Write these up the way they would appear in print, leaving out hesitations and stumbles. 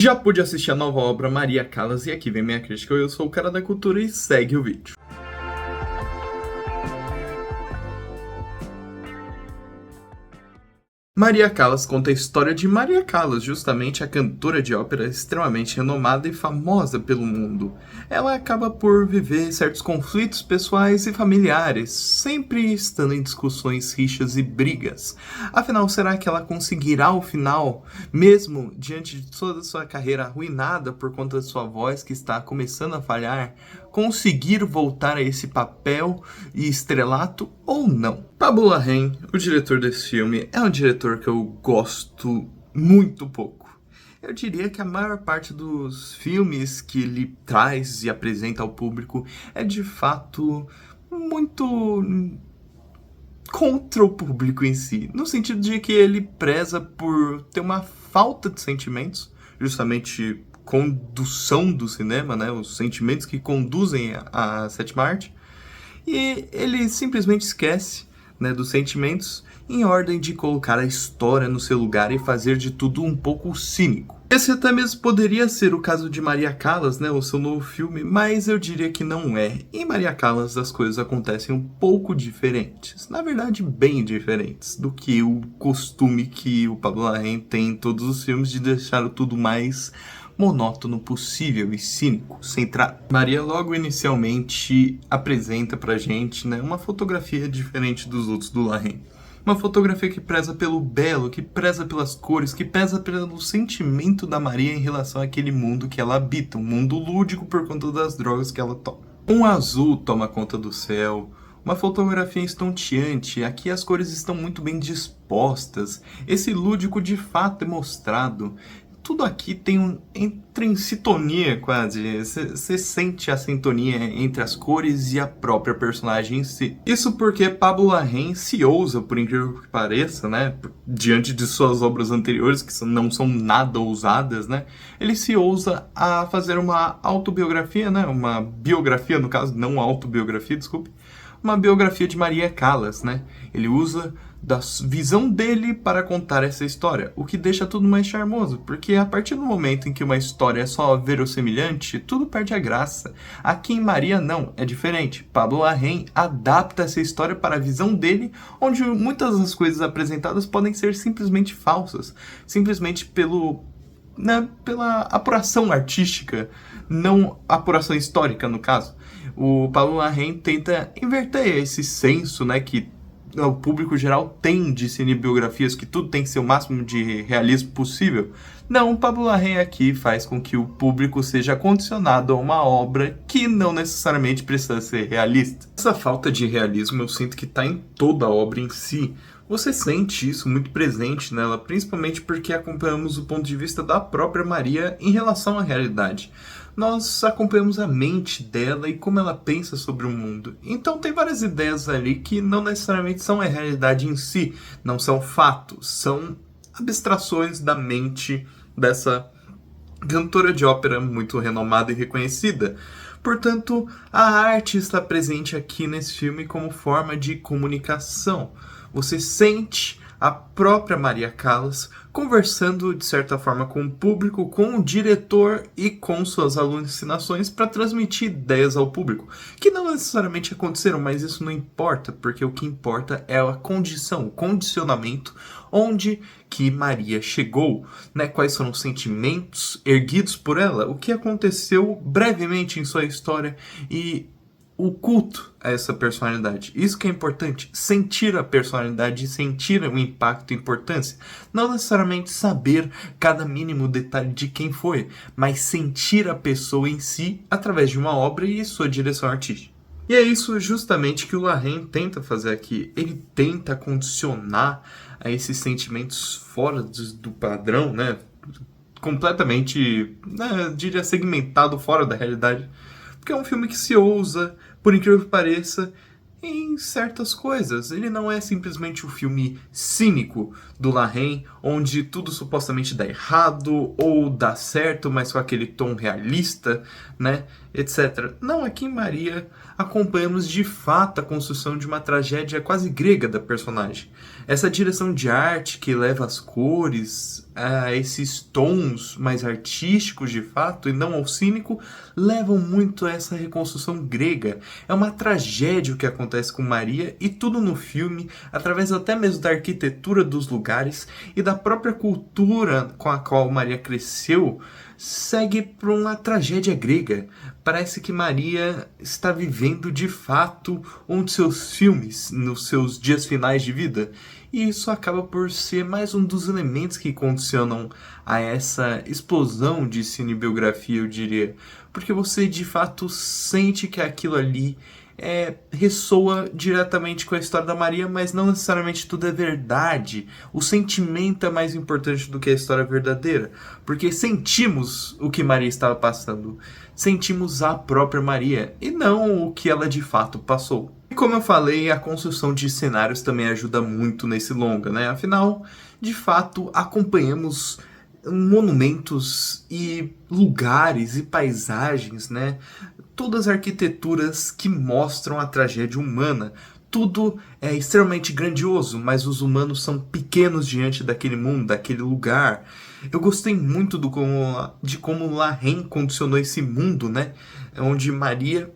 Já pude assistir a nova obra Maria Callas e aqui vem minha crítica. Eu sou o cara da cultura e segue o vídeo. Maria Callas conta a história de Maria Callas, justamente a cantora de ópera extremamente renomada e famosa pelo mundo. Ela acaba por viver certos conflitos pessoais e familiares, sempre estando em discussões, rixas e brigas. Afinal, será que ela conseguirá o final, mesmo diante de toda a sua carreira arruinada por conta de sua voz que está começando a falhar, conseguir voltar a esse papel e estrelato ou não? Pablo Larraín, o diretor desse filme, é um diretor que eu gosto muito pouco. Eu diria que a maior parte dos filmes que ele traz e apresenta ao público é de fato muito contra o público em si, no sentido de que ele preza por ter uma falta de sentimentos, justamente condução do cinema, né, os sentimentos que conduzem a sétima arte, e ele simplesmente esquece, né, dos sentimentos em ordem de colocar a história no seu lugar e fazer de tudo um pouco cínico. Esse até mesmo poderia ser o caso de Maria Callas, né, o seu novo filme, mas eu diria que não é. Em Maria Callas as coisas acontecem um pouco diferentes, na verdade bem diferentes, do que o costume que o Pablo Larraín tem em todos os filmes de deixar tudo mais monótono possível e cínico, centrado. Maria logo inicialmente apresenta pra gente, né, uma fotografia diferente dos outros do Larraín. Uma fotografia que preza pelo belo, que preza pelas cores, que preza pelo sentimento da Maria em relação àquele mundo que ela habita, um mundo lúdico por conta das drogas que ela toma. Um azul toma conta do céu, uma fotografia estonteante, aqui as cores estão muito bem dispostas, esse lúdico de fato é mostrado. Tudo aqui entra em sintonia quase, você sente a sintonia entre as cores e a própria personagem em si. Isso porque Pablo Larraín se ousa, por incrível que pareça, né, diante de suas obras anteriores, que não são nada ousadas, né, ele se ousa a fazer uma autobiografia, né, uma biografia no caso, não autobiografia, desculpe, uma biografia de Maria Callas, né, ele usa da visão dele para contar essa história, o que deixa tudo mais charmoso, porque a partir do momento em que uma história é só verossimilhante, tudo perde a graça. Aqui em Maria não, é diferente. Pablo Larraín adapta essa história para a visão dele, onde muitas das coisas apresentadas podem ser simplesmente falsas, simplesmente pela apuração artística, não apuração histórica no caso. O Pablo Larraín tenta inverter esse senso, né, que o público geral tem de cinebiografias, que tudo tem que ser o máximo de realismo possível. Não, o Pablo Larraín aqui faz com que o público seja condicionado a uma obra que não necessariamente precisa ser realista. Essa falta de realismo eu sinto que está em toda a obra em si. Você sente isso muito presente nela, principalmente porque acompanhamos o ponto de vista da própria Maria em relação à realidade. Nós acompanhamos a mente dela e como ela pensa sobre o mundo. Então tem várias ideias ali que não necessariamente são a realidade em si, não são fatos, são abstrações da mente dessa cantora de ópera muito renomada e reconhecida. Portanto, a arte está presente aqui nesse filme como forma de comunicação. Você sente a própria Maria Callas conversando de certa forma com o público, com o diretor e com suas alucinações para transmitir ideias ao público, que não necessariamente aconteceram, mas isso não importa, porque o que importa é a condição, o condicionamento onde que Maria chegou, né? Quais foram os sentimentos erguidos por ela, o que aconteceu brevemente em sua história e o culto a essa personalidade. Isso que é importante, sentir a personalidade e sentir o impacto e importância. Não necessariamente saber cada mínimo detalhe de quem foi, mas sentir a pessoa em si através de uma obra e sua direção artística. E é isso justamente que o Larraín tenta fazer aqui. Ele tenta condicionar a esses sentimentos fora do padrão, né? Completamente, né, diria, segmentado fora da realidade. Porque é um filme que se ousa, por incrível que pareça, em certas coisas. Ele não é simplesmente o filme cínico do Larraín, onde tudo supostamente dá errado ou dá certo, mas com aquele tom realista, né, etc. Não, aqui em Maria acompanhamos de fato a construção de uma tragédia quase grega da personagem. Essa direção de arte que leva as cores a esses tons mais artísticos de fato e não ao cínico, levam muito a essa reconstrução grega. É uma tragédia o que acontece com Maria e tudo no filme, através até mesmo da arquitetura dos lugares e da própria cultura com a qual Maria cresceu, segue por uma tragédia grega. Parece que Maria está vivendo de fato um de seus filmes nos seus dias finais de vida. E isso acaba por ser mais um dos elementos que condicionam a essa explosão de cinebiografia, eu diria. Porque você de fato sente que aquilo ali ressoa diretamente com a história da Maria, mas não necessariamente tudo é verdade. O sentimento é mais importante do que a história verdadeira, porque sentimos o que Maria estava passando, sentimos a própria Maria e não o que ela de fato passou. E como eu falei, a construção de cenários também ajuda muito nesse longa, né? Afinal, de fato, acompanhamos monumentos e lugares e paisagens, né? Todas as arquiteturas que mostram a tragédia humana. Tudo é extremamente grandioso, mas os humanos são pequenos diante daquele mundo, daquele lugar. Eu gostei muito de como Larraín condicionou esse mundo, né? Onde Maria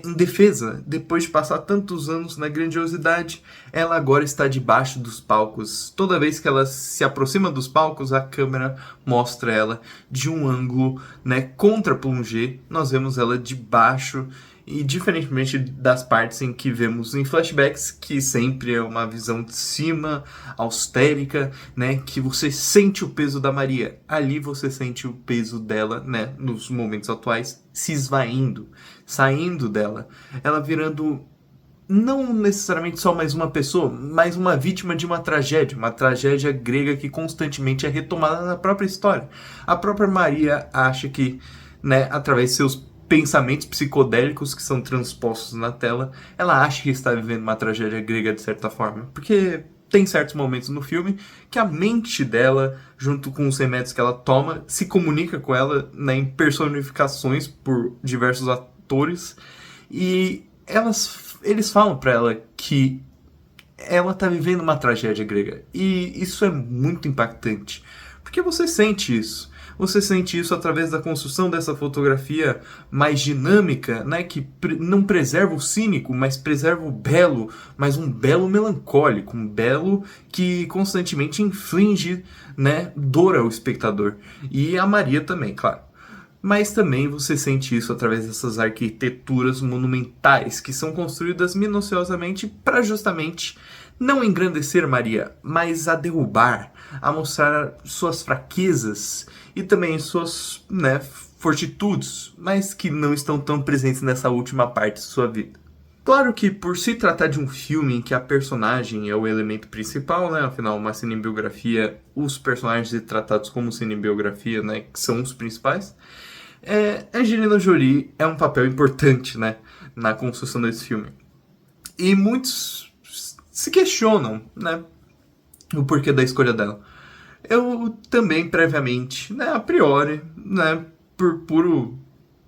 indefesa, depois de passar tantos anos na grandiosidade, ela agora está debaixo dos palcos. Toda vez que ela se aproxima dos palcos, a câmera mostra ela de um ângulo, né, contra-plongé. Nós vemos ela de baixo e diferentemente das partes em que vemos em flashbacks, que sempre é uma visão de cima, austérica, né, que você sente o peso da Maria. Ali você sente o peso dela, né, nos momentos atuais, se esvaindo, saindo dela. Ela virando não necessariamente só mais uma pessoa, mas uma vítima de uma tragédia grega que constantemente é retomada na própria história. A própria Maria acha que, né, através de seus pensamentos psicodélicos que são transpostos na tela, ela acha que está vivendo uma tragédia grega de certa forma, porque tem certos momentos no filme que a mente dela, junto com os remédios que ela toma, se comunica com ela, né, em personificações por diversos atores, e eles falam para ela que ela está vivendo uma tragédia grega, e isso é muito impactante, porque você sente isso. Você sente isso através da construção dessa fotografia mais dinâmica, né, que não preserva o cínico, mas preserva o belo, mas um belo melancólico, um belo que constantemente inflige, né, dor ao espectador. E a Maria também, claro. Mas também você sente isso através dessas arquiteturas monumentais que são construídas minuciosamente para justamente não engrandecer Maria, mas a derrubar, a mostrar suas fraquezas e também suas, né, fortitudes, mas que não estão tão presentes nessa última parte de sua vida. Claro que por se tratar de um filme em que a personagem é o elemento principal, né, afinal uma cinebiografia, os personagens retratados como cinebiografia, né, que são os principais, Angelina Jolie é um papel importante, né, na construção desse filme. E muitos se questionam, né, o porquê da escolha dela. Eu também, previamente, né, a priori, né, por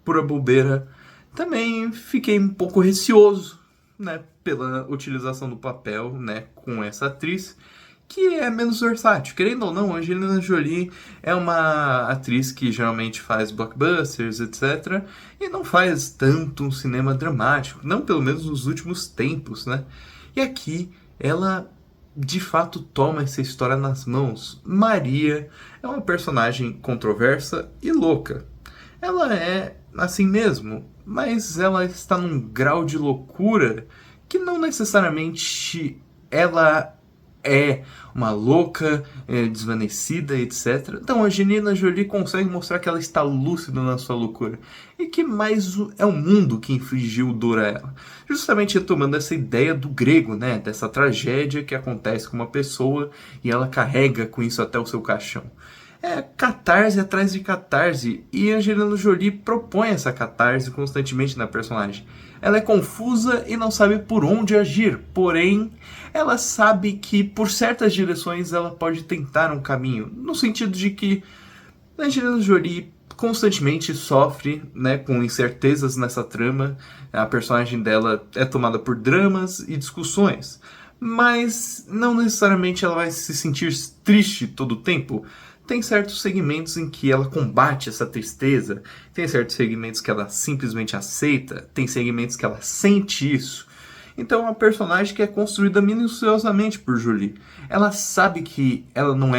pura bobeira, também fiquei um pouco receoso, né, pela utilização do papel, né, com essa atriz, que é menos versátil. Querendo ou não, Angelina Jolie é uma atriz que geralmente faz blockbusters, etc., e não faz tanto um cinema dramático, não pelo menos nos últimos tempos, né? E aqui ela de fato toma essa história nas mãos. Maria é uma personagem controversa e louca. Ela é assim mesmo, mas ela está num grau de loucura que não necessariamente ela é uma louca, desvanecida, etc. Então a Angelina Jolie consegue mostrar que ela está lúcida na sua loucura. E que mais é o mundo que infligiu dor a ela. Justamente retomando essa ideia do grego, né? Dessa tragédia que acontece com uma pessoa e ela carrega com isso até o seu caixão. É catarse atrás de catarse, e a Angelina Jolie propõe essa catarse constantemente na personagem. Ela é confusa e não sabe por onde agir, porém, ela sabe que por certas direções ela pode tentar um caminho, no sentido de que a Angelina Jolie constantemente sofre, né, com incertezas nessa trama, a personagem dela é tomada por dramas e discussões. mas não necessariamente ela vai se sentir triste todo o tempo. Tem certos segmentos em que ela combate essa tristeza, tem certos segmentos que ela simplesmente aceita, tem segmentos que ela sente isso. Então é uma personagem que é construída minuciosamente por Jolie. Ela sabe que ela não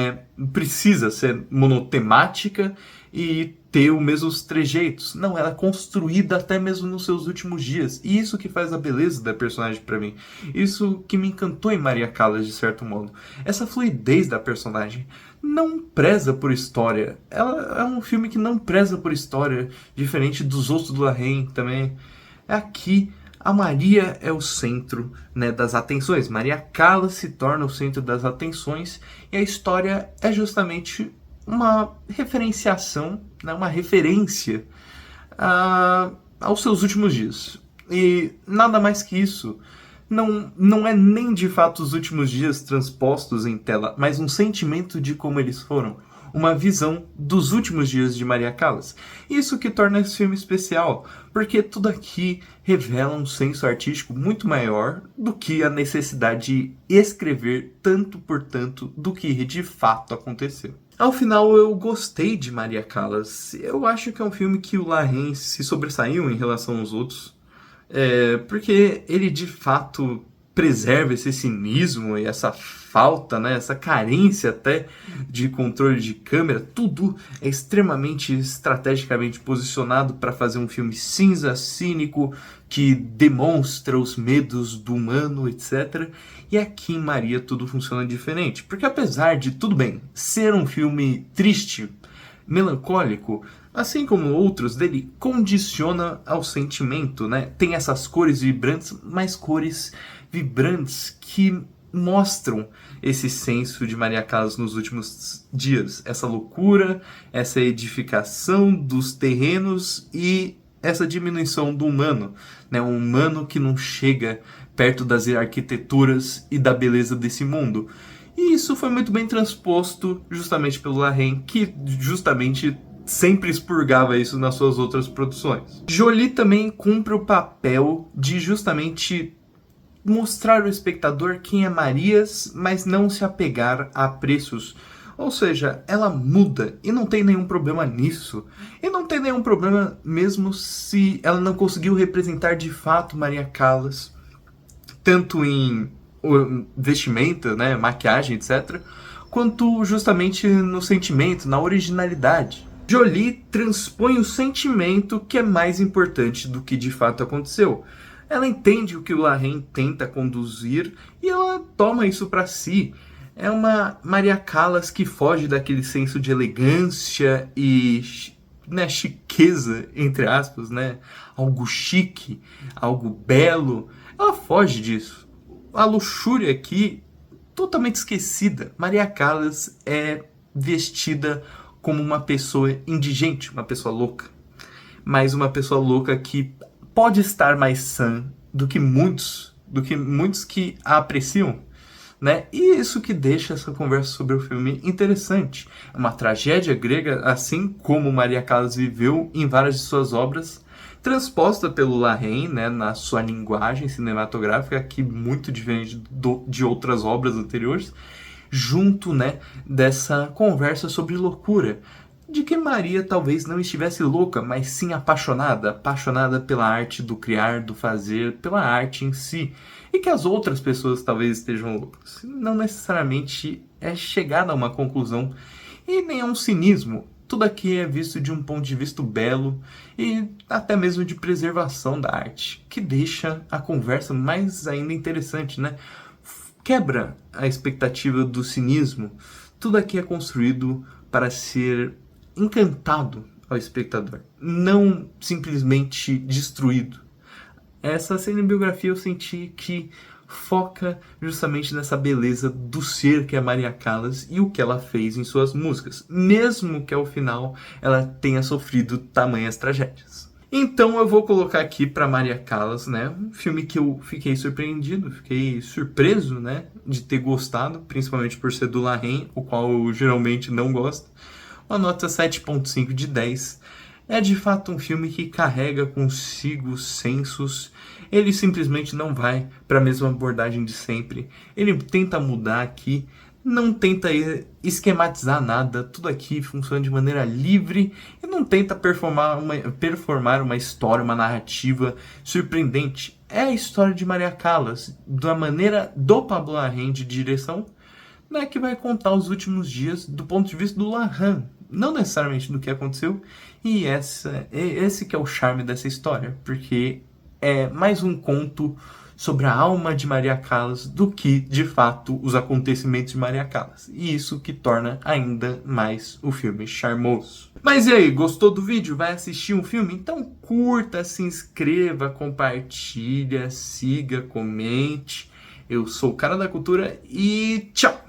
precisa ser monotemática e ter os mesmos trejeitos. Não, ela é construída até mesmo nos seus últimos dias. E isso que faz a beleza da personagem para mim. Isso que me encantou em Maria Callas, de certo modo. Essa fluidez da personagem não preza por história. Ela é um filme que não preza por história, diferente dos outros do Larraín também. Aqui a Maria é o centro, né, das atenções. Maria Callas se torna o centro das atenções e a história é justamente uma referenciação, né, uma referência aos seus últimos dias. E nada mais que isso. Não é nem de fato os últimos dias transpostos em tela, mas um sentimento de como eles foram. Uma visão dos últimos dias de Maria Callas. Isso que torna esse filme especial, porque tudo aqui revela um senso artístico muito maior do que a necessidade de escrever tanto por tanto do que de fato aconteceu. Ao final, eu gostei de Maria Callas. Eu acho que é um filme que o Larraín se sobressaiu em relação aos outros, porque ele de fato preserva esse cinismo e essa falta, né, essa carência até de controle de câmera. Tudo é extremamente estrategicamente posicionado para fazer um filme cinza, cínico, que demonstra os medos do humano, etc. E aqui em Maria tudo funciona diferente, porque apesar de, tudo bem, ser um filme triste, melancólico, assim como outros dele, condiciona ao sentimento, né? Tem essas cores vibrantes, mas cores vibrantes que mostram esse senso de Maria Callas nos últimos dias. Essa loucura, essa edificação dos terrenos e essa diminuição do humano, né? Um humano que não chega perto das arquiteturas e da beleza desse mundo. E isso foi muito bem transposto justamente pelo Larraín, que justamente sempre expurgava isso nas suas outras produções. Jolie também cumpre o papel de justamente mostrar ao espectador quem é Marias, mas não se apegar a preços. Ou seja, ela muda e não tem nenhum problema nisso. E não tem nenhum problema mesmo se ela não conseguiu representar de fato Maria Callas, tanto em vestimenta, né, maquiagem, etc., quanto justamente no sentimento, na originalidade. Jolie transpõe o sentimento, que é mais importante do que de fato aconteceu. Ela entende o que o Larraín tenta conduzir e ela toma isso para si. É uma Maria Callas que foge daquele senso de elegância e, né, chiqueza, entre aspas, né? Algo chique, algo belo. Ela foge disso. A luxúria aqui, totalmente esquecida. Maria Callas é vestida como uma pessoa indigente, uma pessoa louca. Mas uma pessoa louca que pode estar mais sã do que muitos que a apreciam, né? E isso que deixa essa conversa sobre o filme interessante. É uma tragédia grega, assim como Maria Callas viveu em várias de suas obras, transposta pelo Larraín, né, na sua linguagem cinematográfica, que muito diferente de outras obras anteriores, junto, né, dessa conversa sobre loucura, de que Maria talvez não estivesse louca, mas sim apaixonada pela arte do criar, do fazer, pela arte em si, e que as outras pessoas talvez estejam loucas. Não necessariamente é chegada a uma conclusão, e nem é um cinismo. Tudo aqui é visto de um ponto de vista belo e até mesmo de preservação da arte, que deixa a conversa mais ainda interessante, né? Quebra a expectativa do cinismo. Tudo aqui é construído para ser encantado ao espectador, não simplesmente destruído. Essa cinebiografia eu senti que foca justamente nessa beleza do ser que é Maria Callas e o que ela fez em suas músicas, mesmo que ao final ela tenha sofrido tamanhas tragédias. Então eu vou colocar aqui para Maria Callas, né, um filme que eu fiquei surpreendido, fiquei surpreso, né, de ter gostado, principalmente por ser do Larraín, o qual eu geralmente não gosto. Uma nota 7.5 de 10. É de fato um filme que carrega consigo sensos. Ele simplesmente não vai para a mesma abordagem de sempre. Ele tenta mudar aqui, não tenta esquematizar nada. Tudo aqui funciona de maneira livre e não tenta performar uma história, uma narrativa surpreendente. É a história de Maria Callas, da maneira do Pablo Larraín de direção, né, que vai contar os últimos dias do ponto de vista do Larraín, não necessariamente do que aconteceu. E esse que é o charme dessa história, porque é mais um conto sobre a alma de Maria Callas do que, de fato, os acontecimentos de Maria Callas. E isso que torna ainda mais o filme charmoso. Mas e aí, gostou do vídeo? Vai assistir um filme? Então curta, se inscreva, compartilha, siga, comente. Eu sou o Cara da Cultura e tchau!